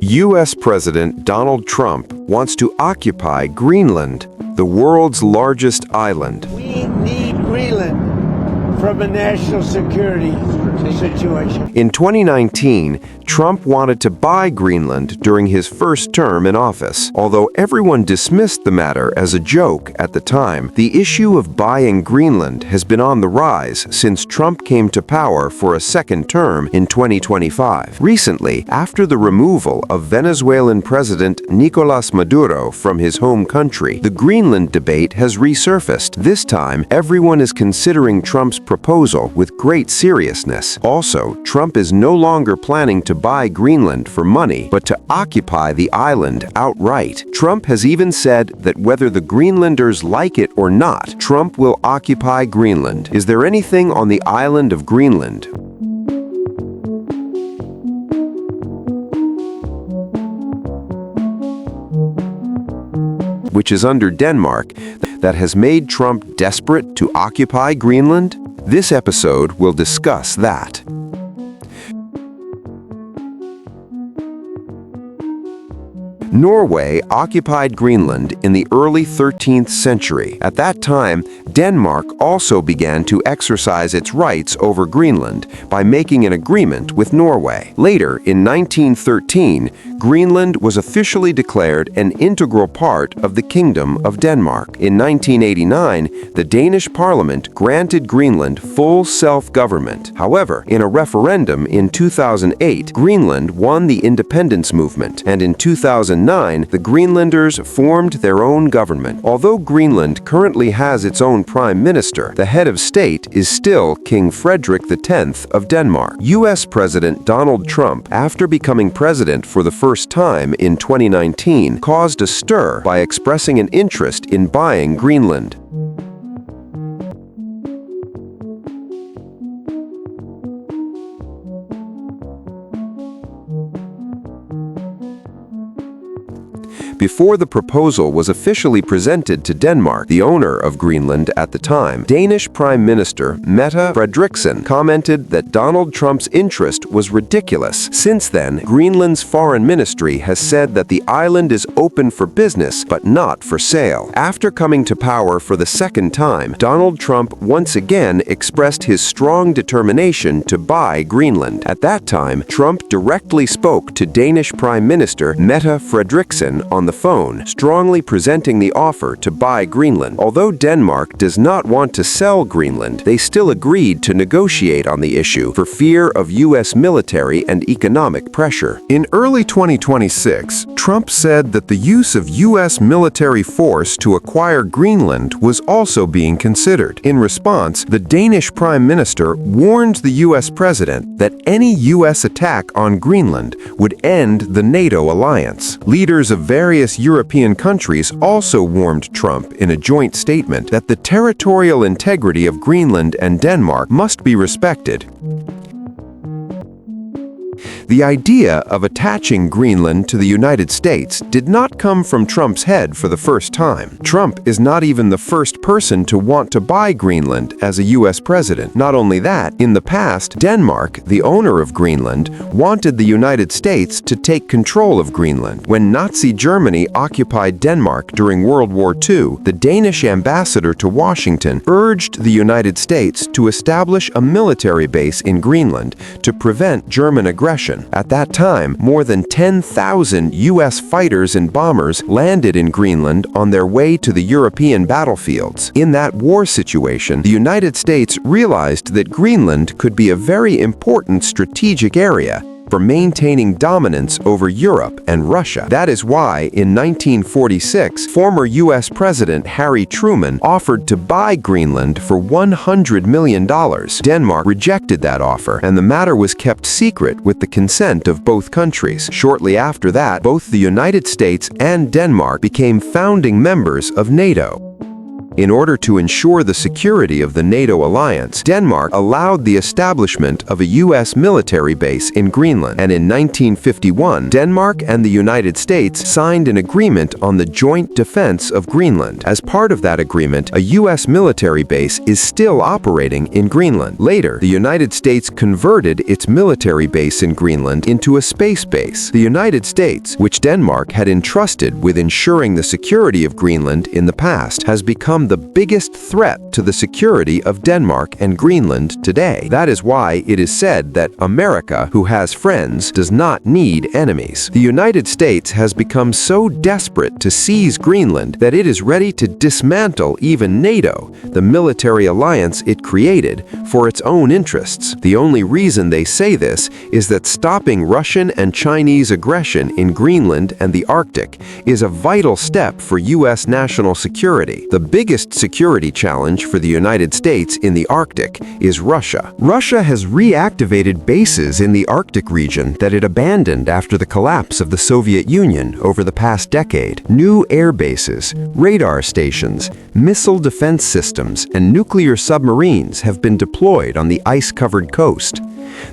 U.S. President Donald Trump wants to occupy Greenland, the world's largest island. We need Greenland from a national security situation. In 2019, Trump wanted to buy Greenland during his first term in office. Although everyone dismissed the matter as a joke at the time, the issue of buying Greenland has been on the rise since Trump came to power for a second term in 2025. Recently, after the removal of Venezuelan President Nicolás Maduro from his home country, the Greenland debate has resurfaced. This time, everyone is considering Trump's proposal with great seriousness. Also, Trump is no longer planning to buy Greenland for money, but to occupy the island outright. Trump has even said that whether the Greenlanders like it or not, Trump will occupy Greenland. Is there anything on the island of Greenland which is under Denmark that has made Trump desperate to occupy Greenland? This episode will discuss that. Norway occupied Greenland in the early 13th century. At that time, Denmark also began to exercise its rights over Greenland by making an agreement with Norway. Later, in 1913, Greenland was officially declared an integral part of the Kingdom of Denmark. In 1989, the Danish Parliament granted Greenland full self-government. However, in a referendum in 2008, Greenland won the independence movement, and in 2009, the Greenlanders formed their own government. Although Greenland currently has its own prime minister, the head of state is still King Frederick X of Denmark. U.S. President Donald Trump, after becoming president for the first time in 2019, caused a stir by expressing an interest in buying Greenland. Before the proposal was officially presented to Denmark, the owner of Greenland at the time, Danish Prime Minister Mette Frederiksen commented that Donald Trump's interest was ridiculous. Since then, Greenland's foreign ministry has said that the island is open for business but not for sale. After coming to power for the second time, Donald Trump once again expressed his strong determination to buy Greenland. At that time, Trump directly spoke to Danish Prime Minister Mette Frederiksen on the phone, strongly presenting the offer to buy Greenland. Although Denmark does not want to sell Greenland, they still agreed to negotiate on the issue for fear of U.S. military and economic pressure. In early 2026, Trump said that the use of U.S. military force to acquire Greenland was also being considered. In response, the Danish Prime Minister warned the U.S. president that any U.S. attack on Greenland would end the NATO alliance. Leaders of various European countries also warned Trump in a joint statement that the territorial integrity of Greenland and Denmark must be respected. The idea of attaching Greenland to the United States did not come from Trump's head for the first time. Trump is not even the first person to want to buy Greenland as a U.S. president. Not only that, in the past, Denmark, the owner of Greenland, wanted the United States to take control of Greenland. When Nazi Germany occupied Denmark during World War II, the Danish ambassador to Washington urged the United States to establish a military base in Greenland to prevent German aggression. At that time, more than 10,000 U.S. fighters and bombers landed in Greenland on their way to the European battlefields. In that war situation, the United States realized that Greenland could be a very important strategic area for maintaining dominance over Europe and Russia. That is why, in 1946, former U.S. President Harry Truman offered to buy Greenland for $100 million. Denmark rejected that offer, and the matter was kept secret with the consent of both countries. Shortly after that, both the United States and Denmark became founding members of NATO. In order to ensure the security of the NATO alliance, Denmark allowed the establishment of a U.S. military base in Greenland. And in 1951, Denmark and the United States signed an agreement on the joint defense of Greenland. As part of that agreement, a U.S. military base is still operating in Greenland. Later, the United States converted its military base in Greenland into a space base. The United States, which Denmark had entrusted with ensuring the security of Greenland in the past, has become the biggest threat to the security of Denmark and Greenland today. That is why it is said that America, who has friends, does not need enemies. The United States has become so desperate to seize Greenland that it is ready to dismantle even NATO, the military alliance it created, for its own interests. The only reason they say this is that stopping Russian and Chinese aggression in Greenland and the Arctic is a vital step for U.S. national security. The biggest security challenge for the United States in the Arctic is Russia. Russia has reactivated bases in the Arctic region that it abandoned after the collapse of the Soviet Union over the past decade. New air bases, radar stations, missile defense systems, and nuclear submarines have been deployed on the ice-covered coast.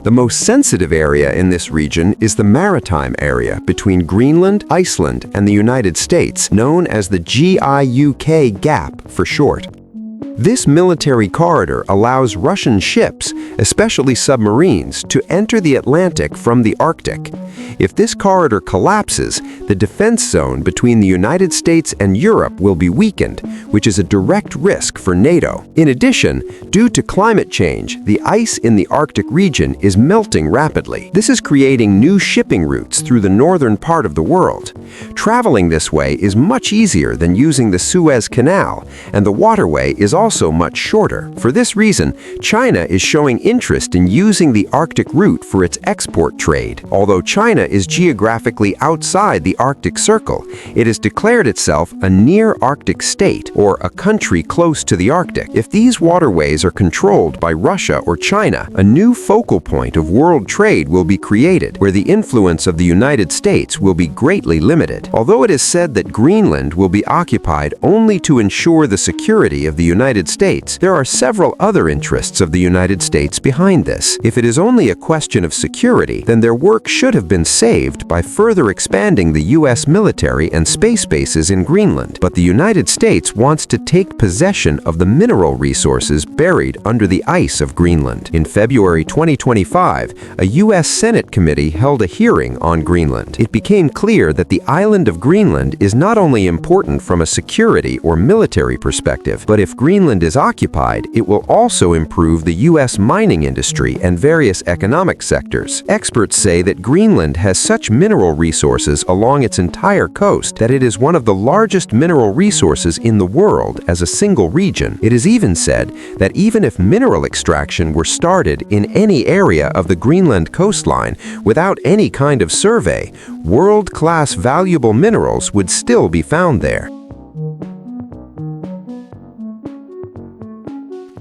The most sensitive area in this region is the maritime area between Greenland, Iceland, and the United States, known as the GIUK Gap for short. This military corridor allows Russian ships, especially submarines, to enter the Atlantic from the Arctic. If this corridor collapses, the defense zone between the United States and Europe will be weakened, which is a direct risk for NATO. In addition, due to climate change, the ice in the Arctic region is melting rapidly. This is creating new shipping routes through the northern part of the world. Traveling this way is much easier than using the Suez Canal, and the waterway is also much shorter. For this reason, China is showing interest in using the Arctic route for its export trade. Although China is geographically outside the Arctic Circle, it has declared itself a near-Arctic state, or a country close to the Arctic. If these waterways are controlled by Russia or China, a new focal point of world trade will be created, where the influence of the United States will be greatly limited. Although it is said that Greenland will be occupied only to ensure the security of the United States, there are several other interests of the United States behind this. If it is only a question of security, then their work should have been saved by further expanding the U.S. military and space bases in Greenland. But the United States wants to take possession of the mineral resources buried under the ice of Greenland. In February 2025, a U.S. Senate committee held a hearing on Greenland. It became clear that the island of Greenland is not only important from a security or military perspective, but if Greenland is occupied, it will also improve the U.S. mining industry and various economic sectors. Experts say that Greenland has such mineral resources along its entire coast that it is one of the largest mineral resources in the world as a single region. It is even said that even if mineral extraction were started in any area of the Greenland coastline without any kind of survey, world-class valuable minerals would still be found there.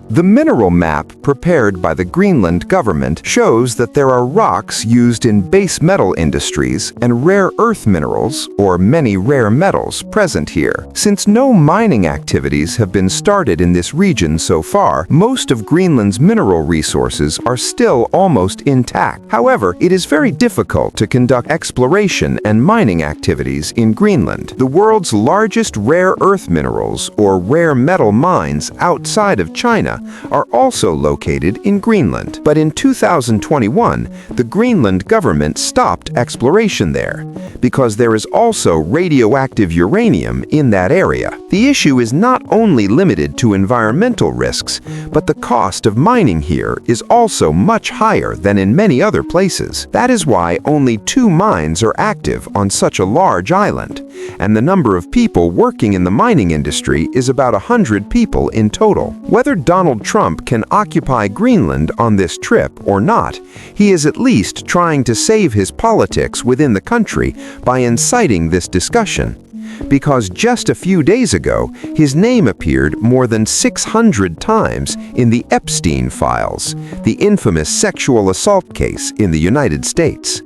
The mineral map prepared by the Greenland government shows that there are rocks used in base metal industries and rare earth minerals, or many rare metals, present here. Since no mining activities have been started in this region so far, most of Greenland's mineral resources are still almost intact. However, it is very difficult to conduct exploration and mining activities in Greenland. The world's largest rare earth minerals, or rare metal mines outside of China, are also located in Greenland. But in 2021, the Greenland government stopped exploration there because there is also radioactive uranium in that area. The issue is not only limited to environmental risks, but the cost of mining here is also much higher than in many other places. That is why only 2 mines are active on such a large island, and the number of people working in the mining industry is about 100 people in total. Whether Donald Trump can occupy Greenland on this trip or not, he is at least trying to save his politics within the country by inciting this discussion. Because just a few days ago, his name appeared more than 600 times in the Epstein files, the infamous sexual assault case in the United States.